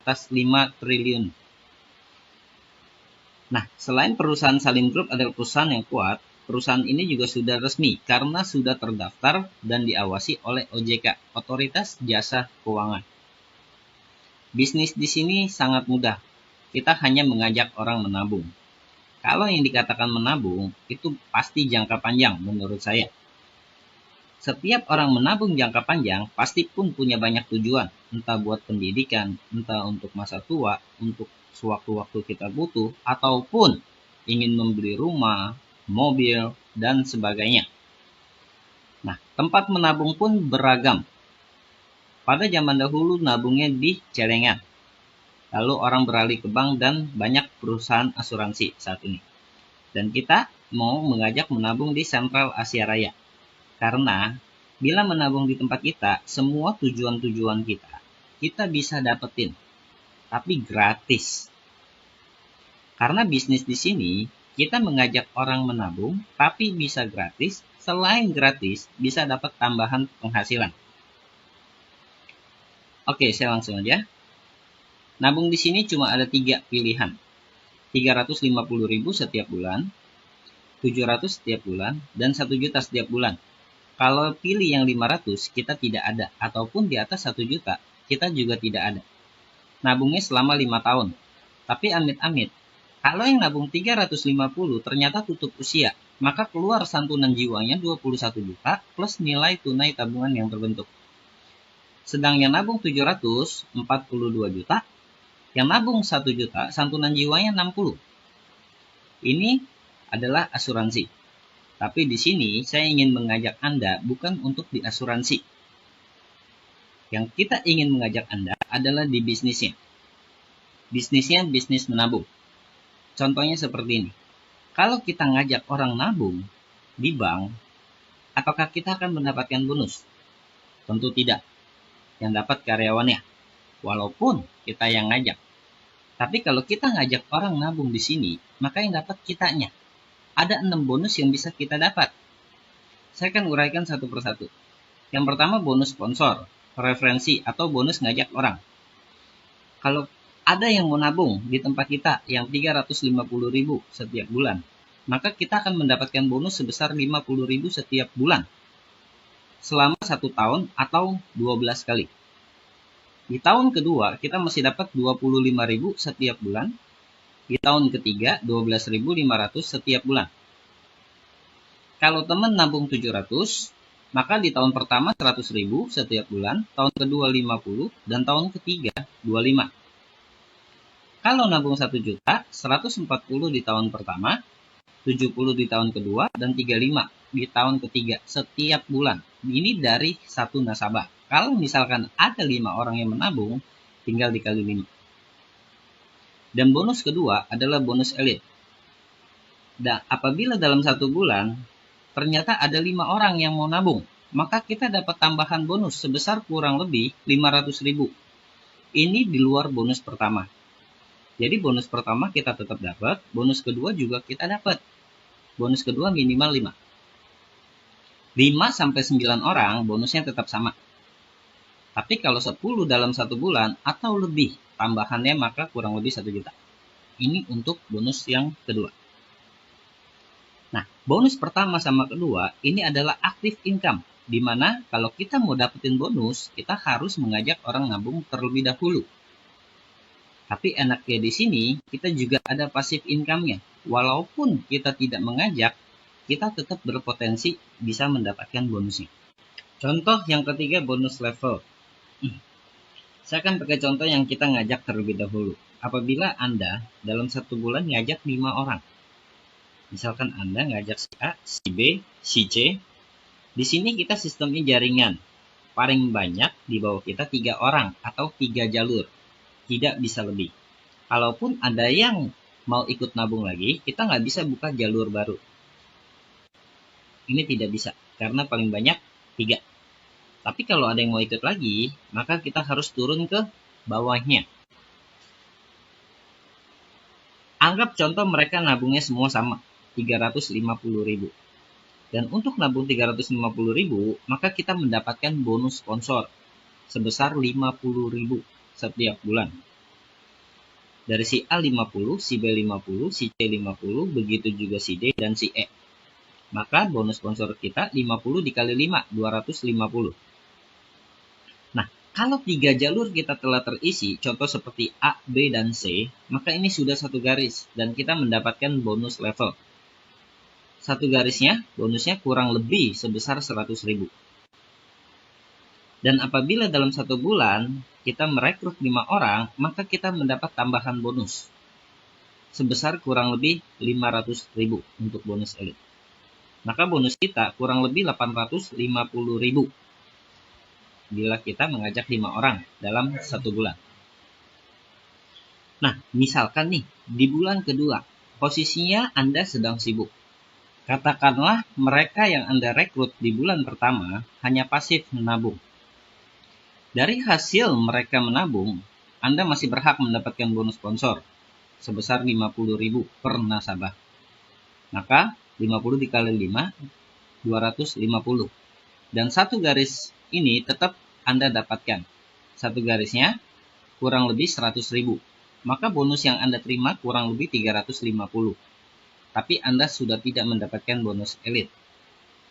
atas 5 triliun. Nah, selain perusahaan Salim Group adalah perusahaan yang kuat, perusahaan ini juga sudah resmi karena sudah terdaftar dan diawasi oleh OJK, Otoritas Jasa Keuangan. Bisnis di sini sangat mudah. Kita hanya mengajak orang menabung. Kalau yang dikatakan menabung, itu pasti jangka panjang menurut saya. Setiap orang menabung jangka panjang pasti pun punya banyak tujuan, entah buat pendidikan, entah untuk masa tua, untuk sewaktu-waktu kita butuh, ataupun ingin membeli rumah, mobil, dan sebagainya. Nah, tempat menabung pun beragam. Pada zaman dahulu nabungnya di celengan. Lalu orang beralih ke bank dan banyak perusahaan asuransi saat ini. Dan kita mau mengajak menabung di Sentral Asia Raya. Karena bila menabung di tempat kita, semua tujuan-tujuan kita bisa dapetin. Tapi gratis. Karena bisnis di sini, kita mengajak orang menabung, tapi bisa gratis. Selain gratis, bisa dapat tambahan penghasilan. Oke, saya langsung aja. Nabung di sini cuma ada 3 pilihan. 350.000 setiap bulan, 700 setiap bulan, dan 1 juta setiap bulan. Kalau pilih yang 500, kita tidak ada. Ataupun di atas 1 juta, kita juga tidak ada. Nabungnya selama 5 tahun. Tapi amit-amit, kalau yang nabung 350 ternyata tutup usia, maka keluar santunan jiwanya 21 juta plus nilai tunai tabungan yang terbentuk. Sedang yang nabung 700, 42 juta. Yang nabung 1 juta, santunan jiwanya 60. Ini adalah asuransi. Tapi di sini saya ingin mengajak Anda bukan untuk di asuransi. Yang kita ingin mengajak Anda adalah di bisnisnya. Bisnisnya bisnis menabung. Contohnya seperti ini. Kalau kita ngajak orang nabung di bank, apakah kita akan mendapatkan bonus? Tentu tidak. Yang dapat karyawannya. Walaupun kita yang ngajak. Tapi kalau kita ngajak orang nabung di sini, maka yang dapat kitanya. Ada 6 bonus yang bisa kita dapat. Saya akan uraikan satu persatu. Yang pertama bonus sponsor, referensi, atau bonus ngajak orang. Kalau ada yang mau nabung di tempat kita yang 350.000 setiap bulan, maka kita akan mendapatkan bonus sebesar 50.000 setiap bulan. Selama 1 tahun atau 12 kali. Di tahun kedua, kita masih dapat 25.000 setiap bulan. Di tahun ketiga, 12.500 setiap bulan. Kalau teman nabung 700, maka di tahun pertama 100.000 setiap bulan, tahun kedua 50, dan tahun ketiga 25. Kalau nabung 1 juta, 140 di tahun pertama, 70 di tahun kedua, dan 35 di tahun ketiga setiap bulan. Ini dari satu nasabah. Kalau misalkan ada 5 orang yang menabung, tinggal dikali 5. Dan bonus kedua adalah bonus elit. Dan apabila dalam 1 bulan, ternyata ada 5 orang yang mau nabung, maka kita dapat tambahan bonus sebesar kurang lebih 500.000. Ini di luar bonus pertama. Jadi bonus pertama kita tetap dapat, bonus kedua juga kita dapat. Bonus kedua minimal 5. 5-9 orang bonusnya tetap sama. Tapi kalau 10 dalam 1 bulan atau lebih tambahannya maka kurang lebih 1 juta. Ini untuk bonus yang kedua. Nah, bonus pertama sama kedua ini adalah active income. Di mana kalau kita mau dapetin bonus, kita harus mengajak orang nabung terlebih dahulu. Tapi enaknya di sini, kita juga ada passive income-nya. Walaupun kita tidak mengajak, kita tetap berpotensi bisa mendapatkan bonusnya. Contoh yang ketiga, bonus level. Saya akan pakai contoh yang kita ngajak terlebih dahulu. Apabila Anda dalam 1 bulan ngajak 5 orang. Misalkan Anda ngajak si A, si B, si C. Di sini kita sistemnya jaringan. Paling banyak di bawah kita 3 orang atau 3 jalur. Tidak bisa lebih. Kalaupun ada yang mau ikut nabung lagi, kita nggak bisa buka jalur baru. Ini tidak bisa, karena paling banyak 3. Tapi kalau ada yang mau ikut lagi, maka kita harus turun ke bawahnya. Anggap contoh mereka nabungnya semua sama, 350.000. Dan untuk nabung 350.000, maka kita mendapatkan bonus sponsor sebesar 50.000 setiap bulan. Dari si A 50, si B 50, si C 50, begitu juga si D dan si E. Maka bonus sponsor kita 50 dikali 5, 250. Nah, kalau 3 jalur kita telah terisi, contoh seperti A, B, dan C, maka ini sudah satu garis dan kita mendapatkan bonus level. Satu garisnya, bonusnya kurang lebih sebesar 100.000. Dan apabila dalam satu bulan kita merekrut 5 orang, maka kita mendapat tambahan bonus sebesar kurang lebih 500.000 untuk bonus elit. Maka bonus kita kurang lebih 850.000 bila kita mengajak 5 orang dalam satu bulan. Nah, misalkan nih, di bulan kedua, posisinya Anda sedang sibuk. Katakanlah mereka yang Anda rekrut di bulan pertama hanya pasif menabung. Dari hasil mereka menabung, Anda masih berhak mendapatkan bonus sponsor sebesar 50.000 per nasabah. Maka 50 dikali 5, 250. Dan satu garis ini tetap Anda dapatkan. Satu garisnya kurang lebih 100.000. Maka bonus yang Anda terima kurang lebih 350. Tapi Anda sudah tidak mendapatkan bonus elit.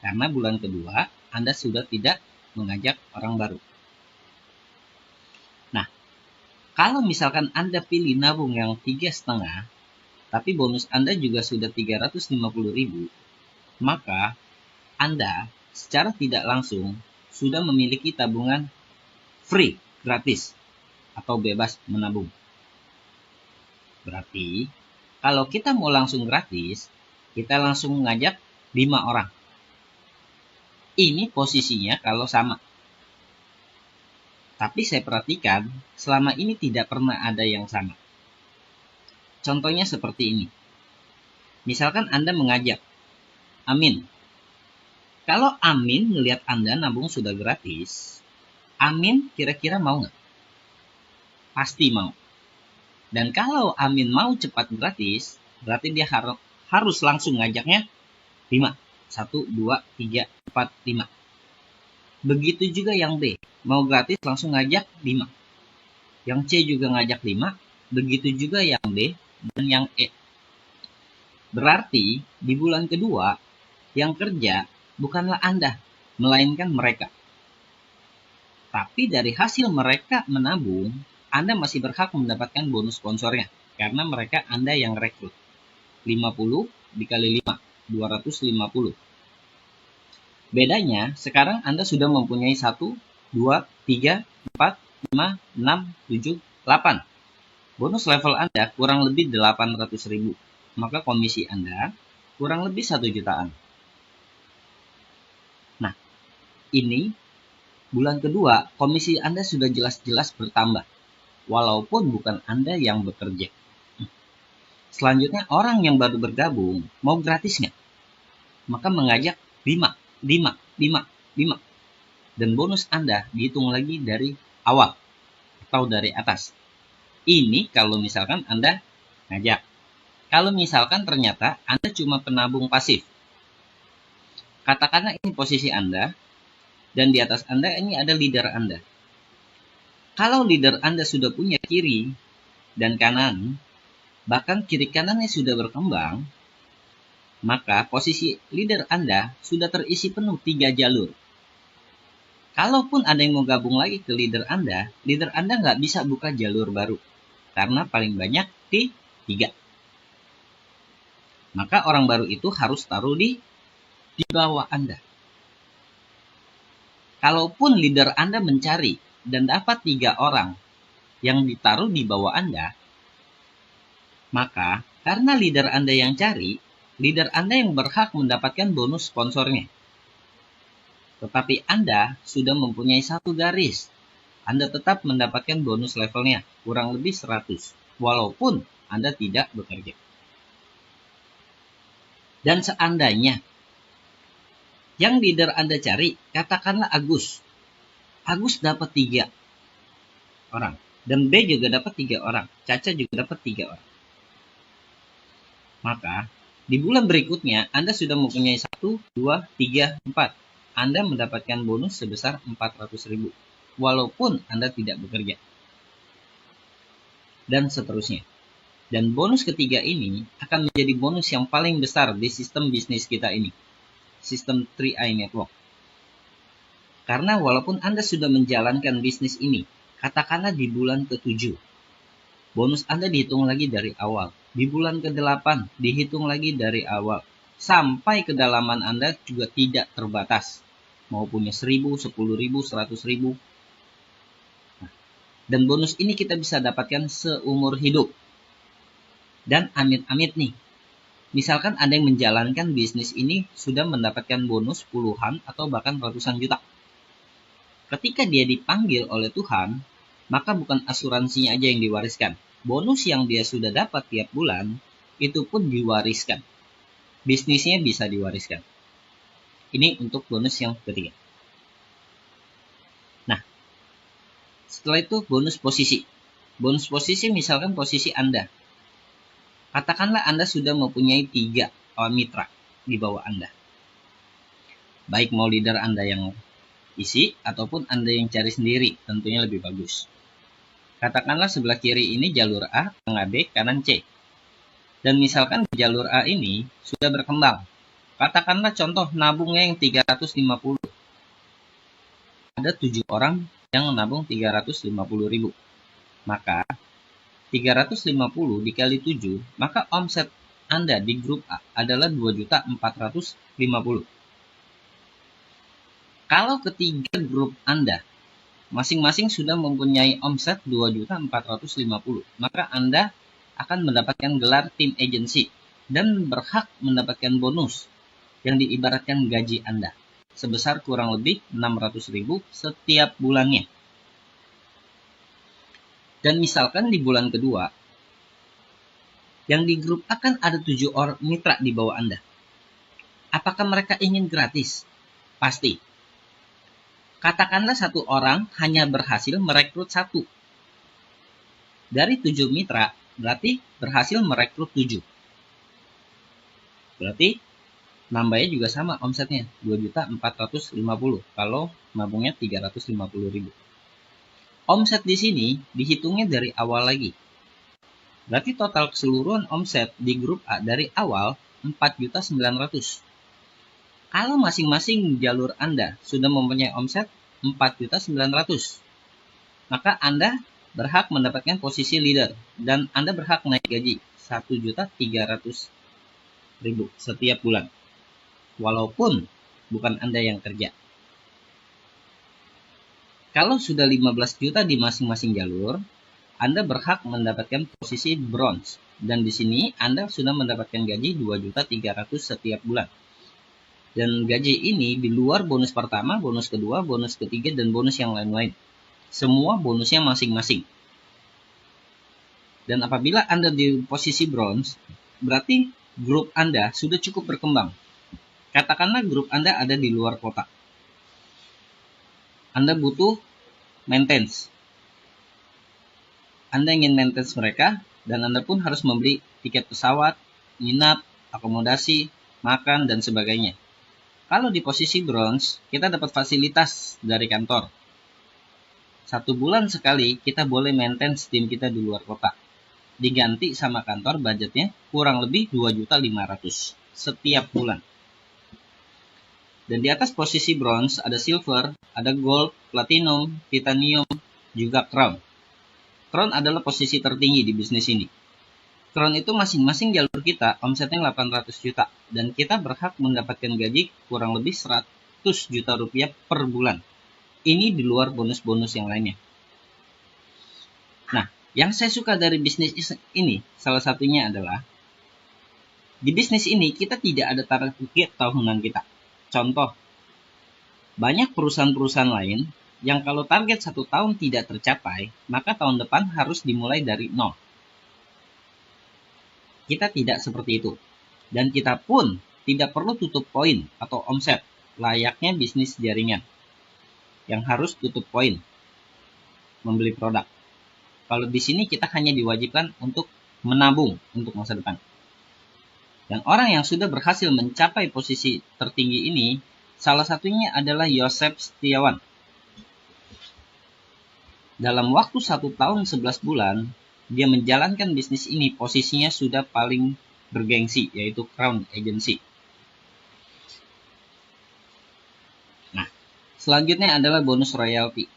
Karena bulan kedua, Anda sudah tidak mengajak orang baru. Nah, kalau misalkan Anda pilih nabung yang 3,5, tapi bonus Anda juga sudah 350.000, maka Anda secara tidak langsung sudah memiliki tabungan free, gratis, atau bebas menabung. Berarti, kalau kita mau langsung gratis, kita langsung mengajak 5 orang. Ini posisinya kalau sama. Tapi saya perhatikan, selama ini tidak pernah ada yang sama. Contohnya seperti ini. Misalkan Anda mengajak Amin. Kalau Amin melihat Anda nabung sudah gratis, Amin kira-kira mau nggak? Pasti mau. Dan kalau Amin mau cepat gratis, berarti dia harus langsung ngajaknya 5. 1, 2, 3, 4, 5. Begitu juga yang B. Mau gratis langsung ngajak 5. Yang C juga ngajak 5. Begitu juga yang D dan yang E. Berarti di bulan kedua, yang kerja bukanlah Anda, melainkan mereka. Tapi dari hasil mereka menabung, Anda masih berhak mendapatkan bonus sponsornya. Karena mereka Anda yang rekrut. 50 dikali 5, 250. Bedanya, sekarang Anda sudah mempunyai 1, 2, 3, 4, 5, 6, 7, 8. Bonus level Anda kurang lebih 800.000. Maka komisi Anda kurang lebih 1 jutaan. Nah, ini bulan kedua, komisi Anda sudah jelas-jelas bertambah. Walaupun bukan Anda yang bekerja. Selanjutnya, orang yang baru bergabung, mau gratis nggak? Maka mengajak 5. 5. Dan bonus Anda dihitung lagi dari awal atau dari atas. Ini kalau misalkan Anda ngajak. Kalau misalkan ternyata Anda cuma penabung pasif. Katakanlah ini posisi Anda dan di atas Anda ini ada leader Anda. Kalau leader Anda sudah punya kiri dan kanan, bahkan kiri kanannya sudah berkembang, maka posisi leader Anda sudah terisi penuh 3 jalur. Kalaupun ada yang mau gabung lagi ke leader Anda nggak bisa buka jalur baru. Karena paling banyak di 3. Maka orang baru itu harus taruh di bawah Anda. Kalaupun leader Anda mencari dan dapat 3 orang yang ditaruh di bawah Anda, maka karena leader Anda yang cari, leader Anda yang berhak mendapatkan bonus sponsornya. Tetapi Anda sudah mempunyai 1 garis. Anda tetap mendapatkan bonus levelnya, kurang lebih 100. Walaupun Anda tidak bekerja. Dan seandainya yang leader Anda cari, katakanlah Agus. Agus dapat 3 orang. Dan B juga dapat 3 orang. Caca juga dapat 3 orang. Maka, di bulan berikutnya, Anda sudah mempunyai 1, 2, 3, 4. Anda mendapatkan bonus sebesar 400.000. Walaupun Anda tidak bekerja. Dan seterusnya. Dan bonus ketiga ini akan menjadi bonus yang paling besar di sistem bisnis kita ini. Sistem 3i Network. Karena walaupun Anda sudah menjalankan bisnis ini, katakanlah di bulan ke-7, bonus Anda dihitung lagi dari awal. Di bulan ke-8, dihitung lagi dari awal. Sampai kedalaman Anda juga tidak terbatas. Mau punya 1.000, 10.000, 100.000. Dan bonus ini kita bisa dapatkan seumur hidup. Dan amit-amit nih, misalkan Anda yang menjalankan bisnis ini sudah mendapatkan bonus puluhan atau bahkan ratusan juta. Ketika dia dipanggil oleh Tuhan, maka bukan asuransinya aja yang diwariskan. Bonus yang dia sudah dapat tiap bulan, itu pun diwariskan. Bisnisnya bisa diwariskan. Ini untuk bonus yang ketiga. Nah, setelah itu bonus posisi. Bonus posisi misalkan posisi Anda. Katakanlah Anda sudah mempunyai 3 mitra di bawah Anda. Baik mau leader Anda yang isi ataupun Anda yang cari sendiri, tentunya lebih bagus. Katakanlah sebelah kiri ini jalur A, tengah B, kanan C. Dan misalkan jalur A ini sudah berkembang. Katakanlah contoh nabungnya yang 350. Ada 7 orang yang nabung 350.000. Maka 350 dikali 7, maka omset Anda di grup A adalah 2.450.000. Kalau ketiga grup Anda masing-masing sudah mempunyai omset 2.450.000, maka Anda akan mendapatkan gelar tim agency dan berhak mendapatkan bonus yang diibaratkan gaji Anda sebesar kurang lebih 600.000 setiap bulannya. Dan misalkan di bulan kedua, yang di grup akan ada 7 orang mitra di bawah Anda. Apakah mereka ingin gratis? Pasti. Katakanlah satu orang hanya berhasil merekrut 1. Dari 7 mitra, berarti berhasil merekrut 7. Berarti nambahnya juga sama omsetnya, 2.450.000 kalau nabungnya 350.000. Omset di sini dihitungnya dari awal lagi. Berarti total keseluruhan omset di grup A dari awal 4.900.000. Kalau masing-masing jalur Anda sudah mempunyai omset 4.900.000, maka Anda berhak mendapatkan posisi leader dan Anda berhak naik gaji 1.300.000 setiap bulan. Walaupun bukan Anda yang kerja. Kalau sudah 15 juta di masing-masing jalur, Anda berhak mendapatkan posisi bronze. Dan di sini Anda sudah mendapatkan gaji 2.300.000 setiap bulan. Dan gaji ini di luar bonus pertama, bonus kedua, bonus ketiga, dan bonus yang lain-lain. Semua bonusnya masing-masing. Dan apabila Anda di posisi bronze, berarti grup Anda sudah cukup berkembang. Katakanlah grup Anda ada di luar kota. Anda butuh maintenance. Anda ingin maintenance mereka, dan Anda pun harus membeli tiket pesawat, nginap, akomodasi, makan, dan sebagainya. Kalau di posisi bronze, kita dapat fasilitas dari kantor. 1 bulan sekali, kita boleh maintenance tim kita di luar kota. Diganti sama kantor budgetnya kurang lebih 2.500.000 setiap bulan. Dan di atas posisi bronze ada silver, ada gold, platinum, titanium, juga crown. Crown adalah posisi tertinggi di bisnis ini. Crown itu masing-masing jalur kita omsetnya 800 juta. Dan kita berhak mendapatkan gaji kurang lebih 100 juta rupiah per bulan. Ini di luar bonus-bonus yang lainnya. Nah, yang saya suka dari bisnis ini, salah satunya adalah di bisnis ini kita tidak ada target tahunan kita. Contoh, banyak perusahaan-perusahaan lain yang kalau target 1 tahun tidak tercapai, maka tahun depan harus dimulai dari 0. Kita tidak seperti itu. Dan kita pun tidak perlu tutup poin atau omset, layaknya bisnis jaringan yang harus tutup poin membeli produk. Kalau di sini kita hanya diwajibkan untuk menabung untuk masa depan. Dan orang yang sudah berhasil mencapai posisi tertinggi ini, salah satunya adalah Yosef Setiawan. Dalam waktu 1 tahun 11 bulan, dia menjalankan bisnis ini, posisinya sudah paling bergengsi, yaitu Crown Agency. Nah, selanjutnya adalah bonus royalty.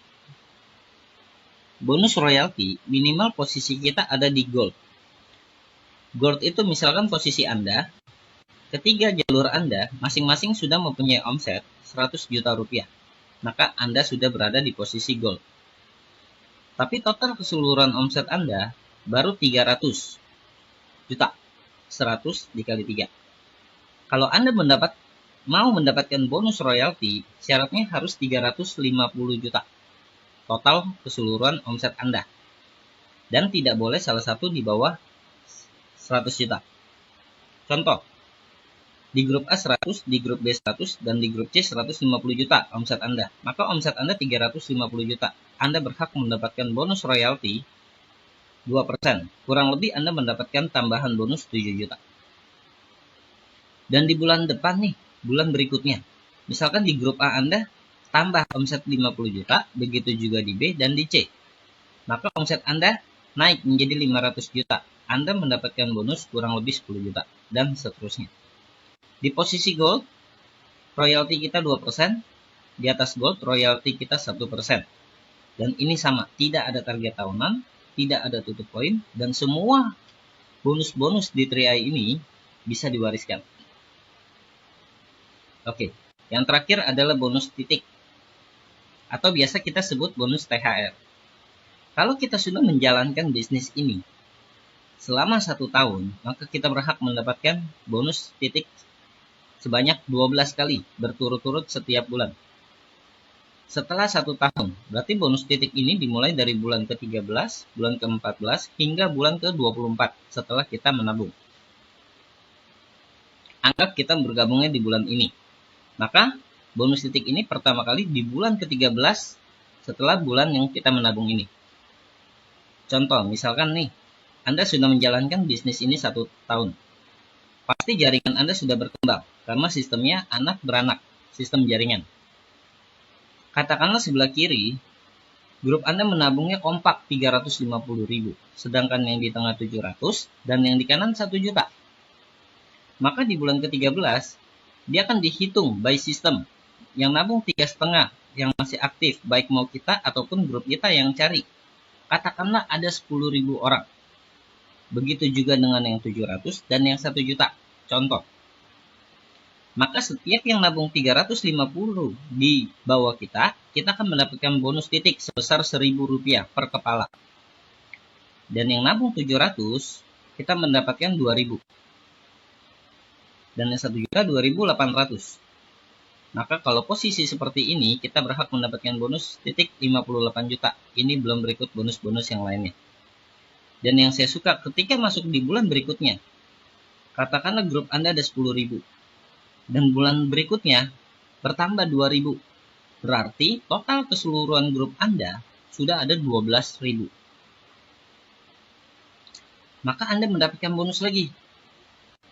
Bonus royalty minimal posisi kita ada di gold. Gold itu misalkan posisi Anda, ketiga jalur Anda masing-masing sudah mempunyai omset 100 juta rupiah. Maka Anda sudah berada di posisi gold. Tapi total keseluruhan omset Anda baru 300 juta. 100 dikali 3. Kalau Anda mau mendapatkan bonus royalty, syaratnya harus 350 juta. Total keseluruhan omset Anda. Dan tidak boleh salah satu di bawah 100 juta. Contoh, di grup A 100, di grup B 100, dan di grup C 150 juta omset Anda. Maka omset Anda 350 juta. Anda berhak mendapatkan bonus royalty 2%. Kurang lebih Anda mendapatkan tambahan bonus 7 juta. Dan di bulan depan nih, bulan berikutnya, misalkan di grup A Anda tambah omset 50 juta, begitu juga di B dan di C. Maka omset Anda naik menjadi 500 juta. Anda mendapatkan bonus kurang lebih 10 juta, dan seterusnya. Di posisi gold, royalti kita 2%, di atas gold, royalti kita 1%. Dan ini sama, tidak ada target tahunan, tidak ada tutup poin, dan semua bonus-bonus di 3i ini bisa diwariskan. Oke, yang terakhir adalah bonus titik, atau biasa kita sebut bonus THR. Kalau kita sudah menjalankan bisnis ini selama 1 tahun, maka kita berhak mendapatkan bonus titik sebanyak 12 kali berturut-turut setiap bulan. Setelah 1 tahun, berarti bonus titik ini dimulai dari bulan ke-13, bulan ke-14, hingga bulan ke-24 setelah kita menabung. Anggap kita bergabungnya di bulan ini. Maka bonus titik ini pertama kali di bulan ke-13 setelah bulan yang kita menabung ini. Contoh, misalkan nih, Anda sudah menjalankan bisnis ini 1 tahun. Pasti jaringan Anda sudah berkembang, karena sistemnya anak beranak, sistem jaringan. Katakanlah sebelah kiri, grup Anda menabungnya kompak 350.000, sedangkan yang di tengah 700, dan yang di kanan 1 juta. Maka di bulan ke-13, dia akan dihitung by system. Yang nabung 3,5, yang masih aktif, baik mau kita ataupun grup kita yang cari. Katakanlah ada 10.000 orang. Begitu juga dengan yang 700 dan yang 1 juta. Contoh. Maka setiap yang nabung 350 di bawah kita akan mendapatkan bonus titik sebesar Rp1.000 per kepala. Dan yang nabung 700, kita mendapatkan 2.000. Dan yang 1 juta 2.800. Maka kalau posisi seperti ini, kita berhak mendapatkan bonus titik 58 juta. Ini belum berikut bonus-bonus yang lainnya. Dan yang saya suka ketika masuk di bulan berikutnya, katakanlah grup Anda ada 10.000. Dan bulan berikutnya bertambah 2.000. Berarti total keseluruhan grup Anda sudah ada 12.000. Maka Anda mendapatkan bonus lagi.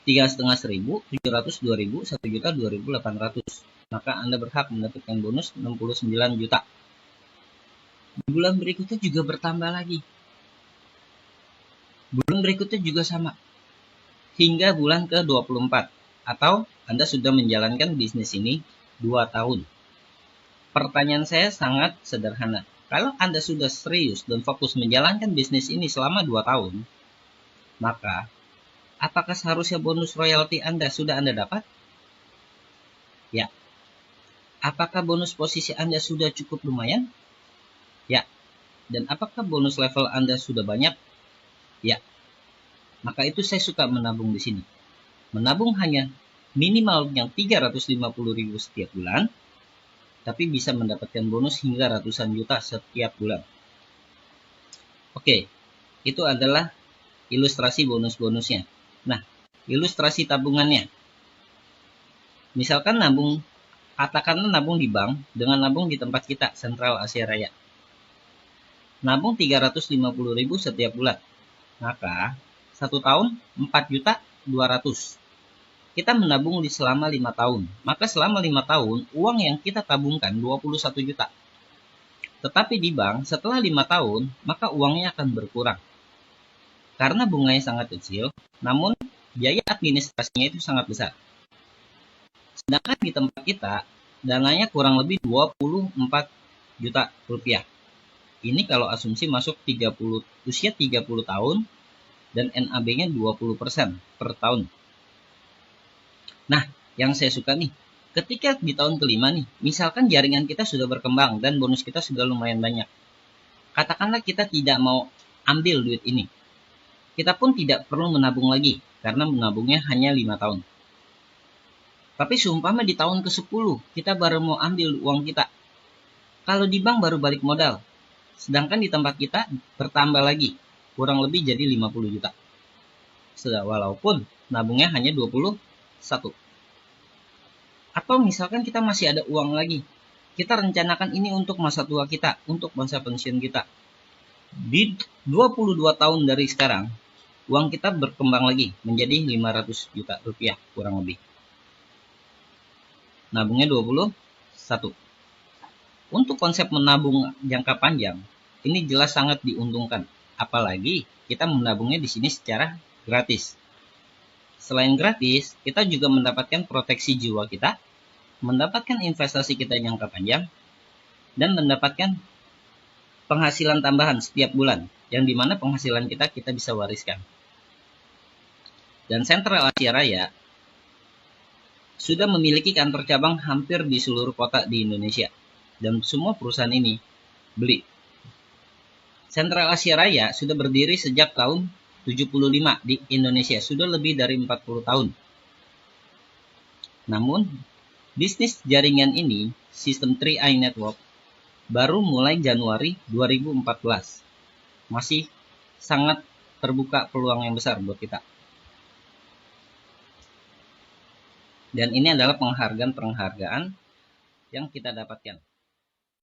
3.500, 700, 2.000, 1 juta 2.800. Maka Anda berhak mendapatkan bonus 69 juta. Di bulan berikutnya juga bertambah lagi. Bulan berikutnya juga sama. Hingga bulan ke-24. Atau Anda sudah menjalankan bisnis ini 2 tahun. Pertanyaan saya sangat sederhana. Kalau Anda sudah serius dan fokus menjalankan bisnis ini selama 2 tahun, maka apakah seharusnya bonus royalti Anda sudah Anda dapat? Ya. Apakah bonus posisi Anda sudah cukup lumayan? Ya. Dan apakah bonus level Anda sudah banyak? Ya. Maka itu saya suka menabung di sini. Menabung hanya minimal yang 350.000 setiap bulan, tapi bisa mendapatkan bonus hingga ratusan juta setiap bulan. Oke, itu adalah ilustrasi bonus-bonusnya. Nah, ilustrasi tabungannya. Misalkan katakanlah nabung di bank dengan nabung di tempat kita, Sentral Asia Raya. Nabung 350.000 setiap bulan. Maka 1 tahun 4.200.000. Kita menabung di selama 5 tahun. Maka selama 5 tahun uang yang kita tabungkan 21 juta. Tetapi di bank setelah 5 tahun maka uangnya akan berkurang. Karena bunganya sangat kecil, namun biaya administrasinya itu sangat besar. Sedangkan di tempat kita, dananya kurang lebih 24 juta rupiah. Ini kalau asumsi masuk usia 30 tahun dan NAB-nya 20% per tahun. Nah, yang saya suka nih, ketika di tahun kelima nih, misalkan jaringan kita sudah berkembang dan bonus kita sudah lumayan banyak. Katakanlah kita tidak mau ambil duit ini. Kita pun tidak perlu menabung lagi, karena menabungnya hanya 5 tahun. Tapi seumpama di tahun ke-10, kita baru mau ambil uang kita. Kalau di bank baru balik modal. Sedangkan di tempat kita bertambah lagi, kurang lebih jadi 50 juta. Walaupun nabungnya hanya 21. Atau misalkan kita masih ada uang lagi. Kita rencanakan ini untuk masa tua kita, untuk masa pensiun kita. Di 22 tahun dari sekarang, uang kita berkembang lagi menjadi 500 juta rupiah kurang lebih. Nabungnya 21. Untuk konsep menabung jangka panjang, ini jelas sangat diuntungkan. Apalagi kita menabungnya di sini secara gratis. Selain gratis, kita juga mendapatkan proteksi jiwa kita, mendapatkan investasi kita jangka panjang, dan mendapatkan penghasilan tambahan setiap bulan, yang dimana penghasilan kita bisa wariskan. Dan Sentral Asia Raya sudah memiliki kantor cabang hampir di seluruh kota di Indonesia. Dan semua perusahaan ini beli. Sentral Asia Raya sudah berdiri sejak tahun 75 di Indonesia. Sudah lebih dari 40 tahun. Namun, bisnis jaringan ini, sistem 3i Network, baru mulai Januari 2014. Masih sangat terbuka peluang yang besar buat kita. Dan ini adalah penghargaan yang kita dapatkan.